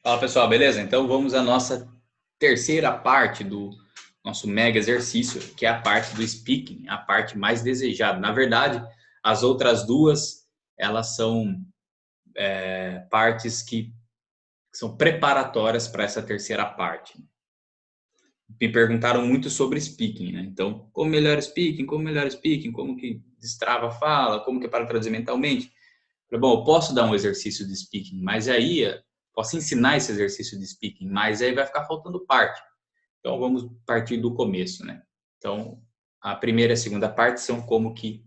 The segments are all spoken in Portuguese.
Fala pessoal, beleza? Então vamos à nossa terceira parte do nosso mega exercício, que é a parte do speaking, a parte mais desejada. Na verdade, as outras duas, elas são partes que são preparatórias para essa terceira parte. Me perguntaram muito sobre speaking, né? Então, como melhor speaking, como que destrava a fala, como que é para traduzir mentalmente. Falei, bom, eu posso dar um exercício de speaking, mas aí posso ensinar esse exercício de speaking, mas aí vai ficar faltando parte. Então vamos partir do começo, né? Então a primeira e a segunda parte são como que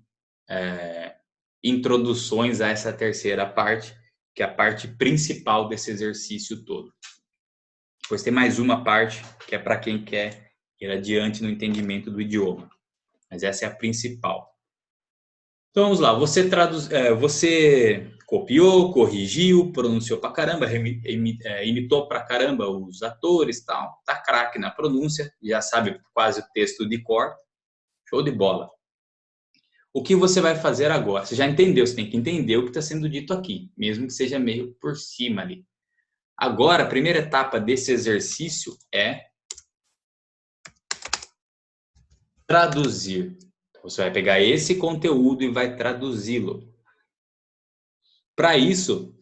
introduções a essa terceira parte, que é a parte principal desse exercício todo. Depois tem mais uma parte que é para quem quer ir adiante no entendimento do idioma, mas essa é a principal. Então vamos lá, você copiou, corrigiu, pronunciou pra caramba, imitou pra caramba os atores, tal, tá craque na pronúncia, já sabe quase o texto de cor, show de bola. O que você vai fazer agora? Você já entendeu, você tem que entender o que está sendo dito aqui, mesmo que seja meio por cima ali. Agora, a primeira etapa desse exercício é traduzir. Você vai pegar esse conteúdo e vai traduzi-lo. Para isso,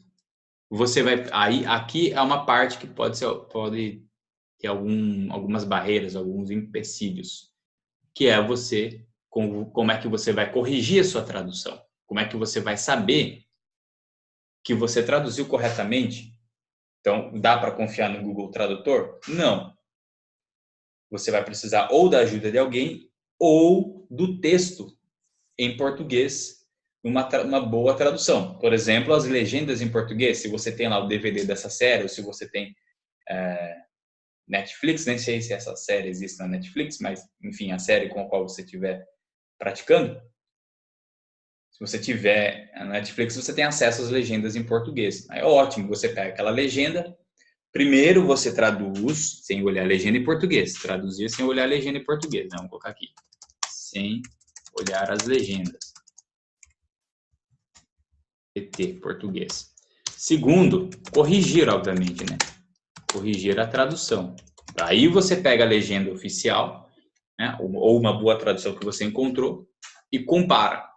você vai aí aqui é uma parte que pode ter algumas barreiras, alguns empecilhos, que é você como é que você vai corrigir a sua tradução, como é que você vai saber que você traduziu corretamente. Então, dá para confiar no Google Tradutor? Não. Você vai precisar ou da ajuda de alguém ou do texto em português, uma boa tradução. Por exemplo, as legendas em português, se você tem lá o DVD dessa série, ou se você tem Netflix, nem sei se essa série existe na Netflix, mas, enfim, a série com a qual você estiver praticando, se você tiver na Netflix, você tem acesso às legendas em português. É ótimo, você pega aquela legenda, primeiro você traduz sem olhar a legenda em português, traduzir sem olhar a legenda em português, vamos colocar aqui, sem olhar as legendas. PT, português. Segundo, corrigir, obviamente, né? Corrigir a tradução. Aí você pega a legenda oficial, né? Ou uma boa tradução que você encontrou e compara.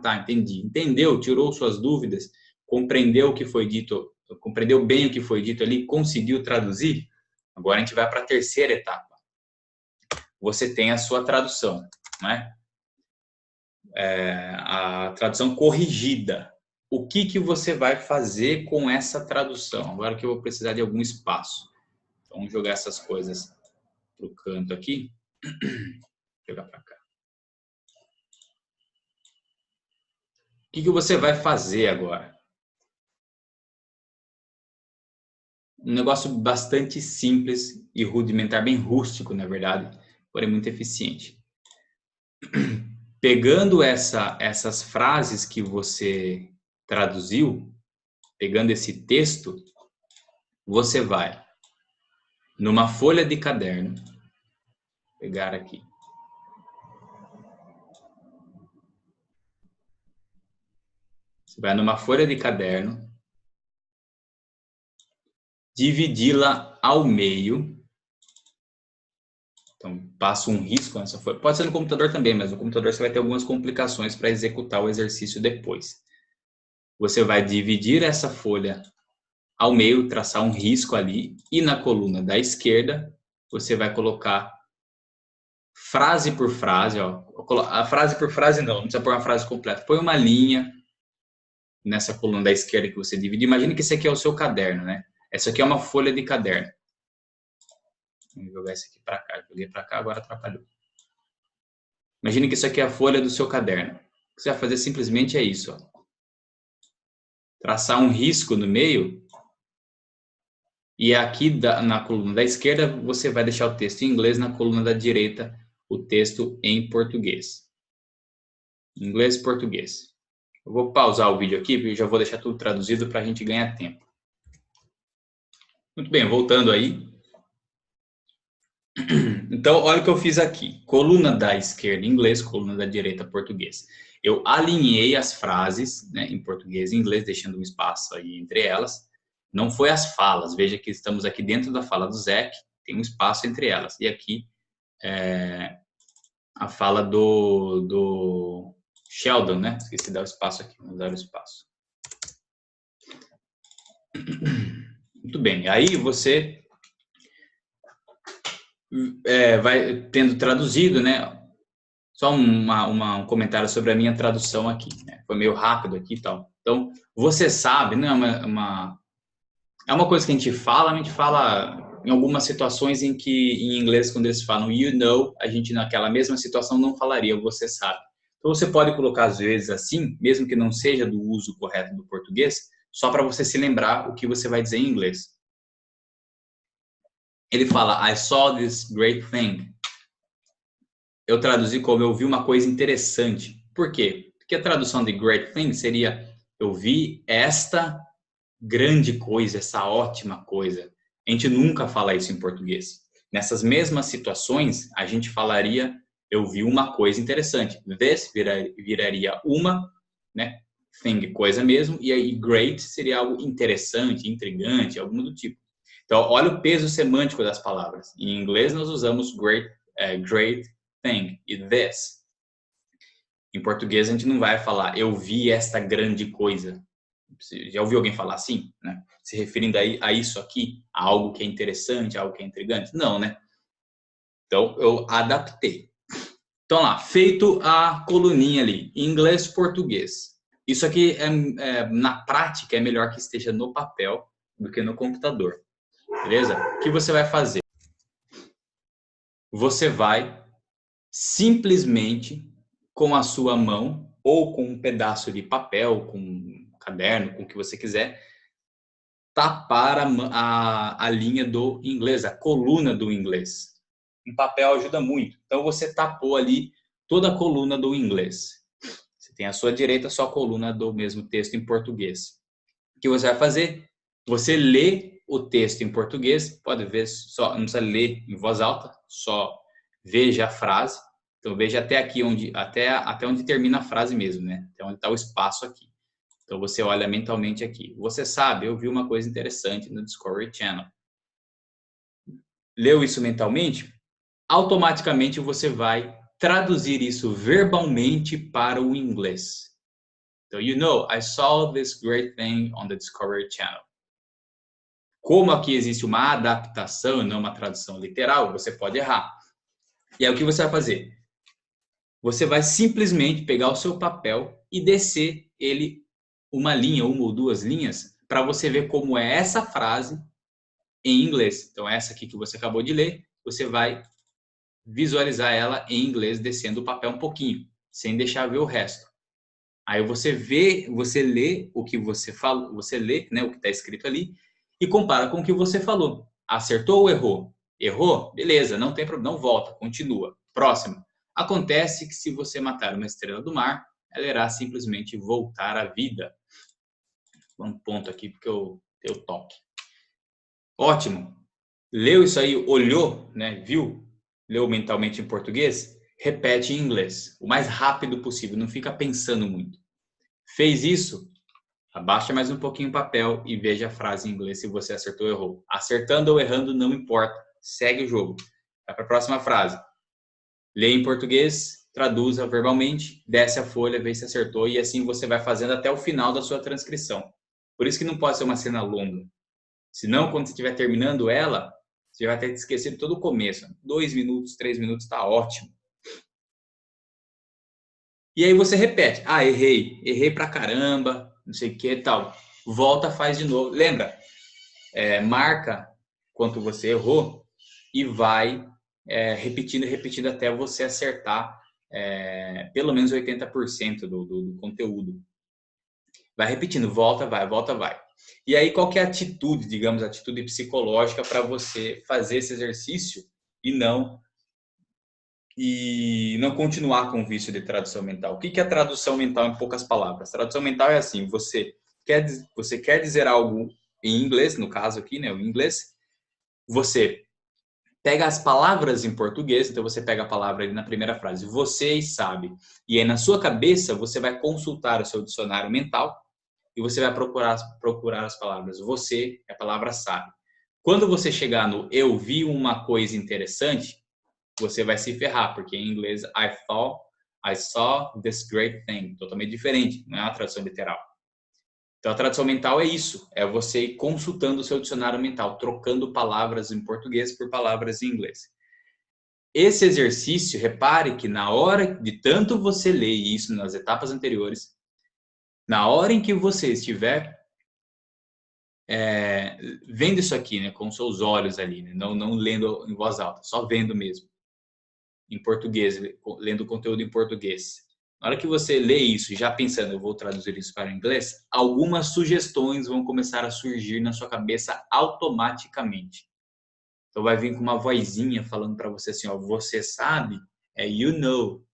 Tá, entendi. Entendeu? Tirou suas dúvidas? Compreendeu o que foi dito? Compreendeu bem o que foi dito ali? Conseguiu traduzir? Agora a gente vai para a terceira etapa. Você tem a sua tradução, né? A tradução corrigida. O que você vai fazer com essa tradução? Agora que eu vou precisar de algum espaço. Então, vamos jogar essas coisas para o canto aqui. Jogar para cá. O que você vai fazer agora? Um negócio bastante simples e rudimentar, bem rústico, na verdade, porém muito eficiente. Pegando essas frases que você traduziu, pegando esse texto, você vai numa folha de caderno, pegar aqui. Você vai numa folha de caderno, dividi-la ao meio. Então, passa um risco nessa folha. Pode ser no computador também, mas no computador você vai ter algumas complicações para executar o exercício depois. Você vai dividir essa folha ao meio, traçar um risco ali, e na coluna da esquerda, você vai colocar frase por frase, ó. A frase por frase não precisa pôr uma frase completa. Põe uma linha nessa coluna da esquerda que você divide. Imagina que esse aqui é o seu caderno, né? Essa aqui é uma folha de caderno. Vamos jogar esse aqui para cá. Joguei para cá, agora atrapalhou. Imagine que isso aqui é a folha do seu caderno. O que você vai fazer simplesmente é isso. Ó. Traçar um risco no meio. E aqui na coluna da esquerda, você vai deixar o texto em inglês. Na coluna da direita, o texto em português. Inglês e português. Eu vou pausar o vídeo aqui, porque eu já vou deixar tudo traduzido para a gente ganhar tempo. Muito bem, voltando aí. Então, olha o que eu fiz aqui. Coluna da esquerda, inglês, coluna da direita, português. Eu alinhei as frases, né, em português e inglês, deixando um espaço aí entre elas. Não foi as falas. Veja que estamos aqui dentro da fala do Zack, tem um espaço entre elas. E aqui a fala do Sheldon, né? Esqueci de dar o espaço aqui, vamos dar o espaço. Muito bem, aí você vai tendo traduzido, né? Só um comentário sobre a minha tradução aqui, né? Foi meio rápido aqui e tal. Então, você sabe, né? É uma coisa que a gente fala em algumas situações em que, em inglês, quando eles falam you know, a gente naquela mesma situação não falaria você sabe. Então, você pode colocar, às vezes, assim, mesmo que não seja do uso correto do português, só para você se lembrar o que você vai dizer em inglês. Ele fala, I saw this great thing. Eu traduzi como eu vi uma coisa interessante. Por quê? Porque a tradução de great thing seria eu vi esta grande coisa, essa ótima coisa. A gente nunca fala isso em português. Nessas mesmas situações, a gente falaria eu vi uma coisa interessante. This viraria uma, né? Thing, coisa mesmo. E aí great seria algo interessante, intrigante, algo do tipo. Então, olha o peso semântico das palavras. Em inglês, nós usamos great thing e this. Em português, a gente não vai falar eu vi esta grande coisa. Você já ouviu alguém falar assim, né? Se referindo a isso aqui, a algo que é interessante, a algo que é intrigante? Não, né? Então, eu adaptei. Então, lá, feito a coluninha ali, inglês, português. Isso aqui, na prática, é melhor que esteja no papel do que no computador. Beleza? O que você vai fazer? Você vai simplesmente com a sua mão ou com um pedaço de papel, com um caderno, com o que você quiser, tapar a linha do inglês, a coluna do inglês. Um papel ajuda muito. Então, você tapou ali toda a coluna do inglês. Você tem à sua direita só a coluna do mesmo texto em português. O que você vai fazer? Você lê o texto em português, pode ver só, não precisa ler em voz alta, só veja a frase. Então, veja até aqui, até onde termina a frase mesmo, né? Até onde está o espaço aqui. Então, você olha mentalmente aqui. Você sabe, eu vi uma coisa interessante no Discovery Channel. Leu isso mentalmente? Automaticamente você vai traduzir isso verbalmente para o inglês. Então, you know, I saw this great thing on the Discovery Channel. Como aqui existe uma adaptação, não uma tradução literal, você pode errar. E aí o que você vai fazer? Você vai simplesmente pegar o seu papel e descer ele uma linha, uma ou duas linhas, para você ver como é essa frase em inglês. Então, essa aqui que você acabou de ler, você vai visualizar ela em inglês, descendo o papel um pouquinho, sem deixar ver o resto. Aí você lê o que você falou, você lê, né, o que está escrito ali e compara com o que você falou. Acertou ou errou? Errou? Beleza, não tem problema, não volta, continua. Próximo. Acontece que se você matar uma estrela do mar, ela irá simplesmente voltar à vida. Um ponto aqui porque eu toque. Ótimo. Leu isso aí, olhou, né, viu? Leu mentalmente em português? Repete em inglês, o mais rápido possível, não fica pensando muito. Fez isso? Abaixa mais um pouquinho o papel e veja a frase em inglês se você acertou ou errou. Acertando ou errando, não importa. Segue o jogo. Vai para a próxima frase. Lê em português, traduza verbalmente, desce a folha, vê se acertou e assim você vai fazendo até o final da sua transcrição. Por isso que não pode ser uma cena longa. Senão, quando você estiver terminando ela, você vai ter esquecido todo o começo. 2 minutos, 3 minutos, está ótimo. E aí você repete. Ah, errei pra caramba, não sei o que e tal. Volta, faz de novo. Lembra? Marca quanto você errou e vai repetindo até você acertar pelo menos 80% do conteúdo. Vai repetindo, volta, vai. E aí, qual que é a atitude, digamos, a atitude psicológica para você fazer esse exercício e não continuar com o vício de tradução mental? O que é tradução mental em poucas palavras? Tradução mental é assim, você quer dizer algo em inglês, no caso aqui, né, o inglês, você pega as palavras em português, então você pega a palavra ali na primeira frase, vocês sabem, e aí na sua cabeça você vai consultar o seu dicionário mental e você vai procurar as palavras. Você é a palavra sabe. Quando você chegar no eu vi uma coisa interessante, você vai se ferrar, porque em inglês I saw this great thing, totalmente diferente, não é uma tradução literal. Então a tradução mental é isso, é você ir consultando o seu dicionário mental, trocando palavras em português por palavras em inglês. Esse exercício, repare que na hora de tanto você ler isso nas etapas anteriores, na hora em que você estiver vendo isso aqui, né, com seus olhos ali, né, não lendo em voz alta, só vendo mesmo, em português, lendo o conteúdo em português. Na hora que você lê isso, já pensando, eu vou traduzir isso para o inglês, algumas sugestões vão começar a surgir na sua cabeça automaticamente. Então vai vir com uma vozinha falando para você assim, ó, você sabe, you know.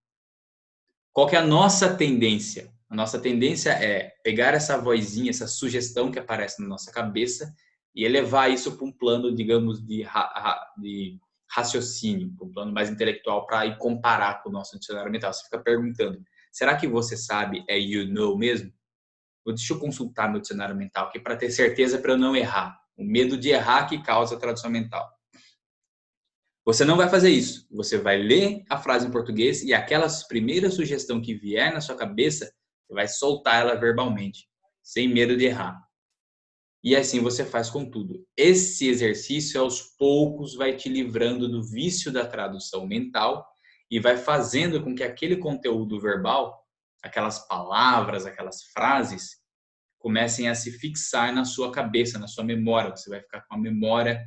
Qual que é a nossa tendência? A nossa tendência é pegar essa vozinha, essa sugestão que aparece na nossa cabeça e elevar isso para um plano, digamos, de raciocínio, para um plano mais intelectual, para ir comparar com o nosso dicionário mental. Você fica perguntando, será que você sabe you know mesmo? Deixa eu consultar meu dicionário mental aqui para ter certeza para eu não errar. O medo de errar que causa a tradução mental. Você não vai fazer isso. Você vai ler a frase em português e aquela primeira sugestão que vier na sua cabeça, você vai soltar ela verbalmente, sem medo de errar. E assim você faz com tudo. Esse exercício, aos poucos, vai te livrando do vício da tradução mental e vai fazendo com que aquele conteúdo verbal, aquelas palavras, aquelas frases, comecem a se fixar na sua cabeça, na sua memória. Você vai ficar com a memória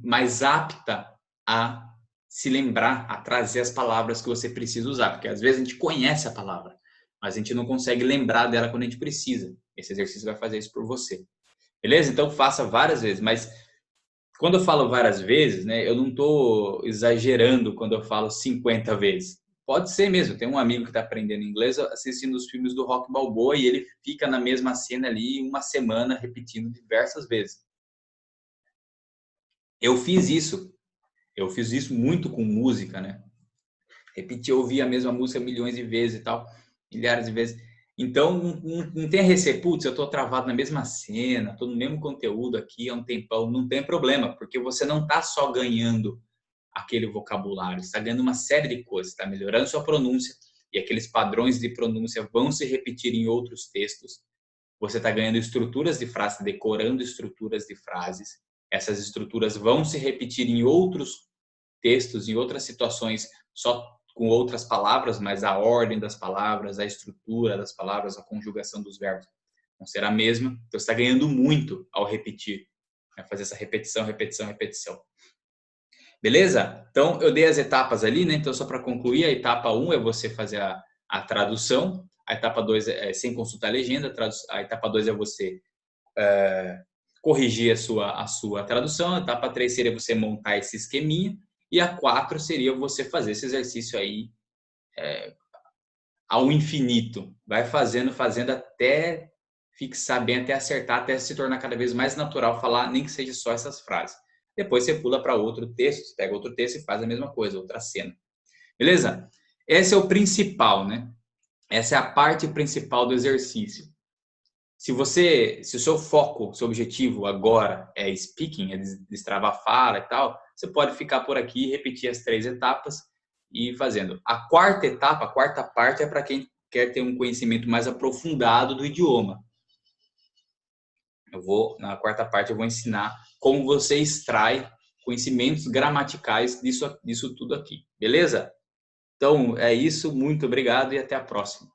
mais apta a se lembrar, a trazer as palavras que você precisa usar. Porque às vezes a gente conhece a palavra, mas a gente não consegue lembrar dela quando a gente precisa. Esse exercício vai fazer isso por você. Beleza? Então faça várias vezes. Mas quando eu falo várias vezes, né, eu não estou exagerando quando eu falo 50 vezes. Pode ser mesmo. Tem um amigo que está aprendendo inglês assistindo os filmes do Rock Balboa e ele fica na mesma cena ali uma semana repetindo diversas vezes. Eu fiz isso muito com música, né? Repetir, ouvir a mesma música milhões de vezes e tal, milhares de vezes. Então, não tem receio, putz, eu tô travado na mesma cena, tô no mesmo conteúdo aqui há um tempão, não tem problema, porque você não tá só ganhando aquele vocabulário, você tá ganhando uma série de coisas, tá melhorando sua pronúncia, e aqueles padrões de pronúncia vão se repetir em outros textos. Você está ganhando estruturas de frase, decorando estruturas de frases. Essas estruturas vão se repetir em outros textos, em outras situações, só com outras palavras, mas a ordem das palavras, a estrutura das palavras, a conjugação dos verbos não será a mesma. Então, você está ganhando muito ao repetir, fazer essa repetição, repetição, repetição. Beleza? Então, eu dei as etapas ali, né? Então, só para concluir, a etapa 1 é você fazer a tradução, a etapa 2 é sem consultar a legenda, a etapa 2 é você corrigir a sua tradução, a etapa 3 seria você montar esse esqueminha, e a 4 seria você fazer esse exercício aí ao infinito. Vai fazendo até fixar bem, até acertar, até se tornar cada vez mais natural falar, nem que seja só essas frases. Depois você pula para outro texto, você pega outro texto e faz a mesma coisa, outra cena. Beleza? Esse é o principal, né? Essa é a parte principal do exercício. Se o seu foco, seu objetivo agora é speaking, é destravar a fala e tal, você pode ficar por aqui e repetir as 3 etapas e ir fazendo. A quarta etapa, a quarta parte é para quem quer ter um conhecimento mais aprofundado do idioma. Na quarta parte eu vou ensinar como você extrai conhecimentos gramaticais disso tudo aqui. Beleza? Então é isso, muito obrigado e até a próxima.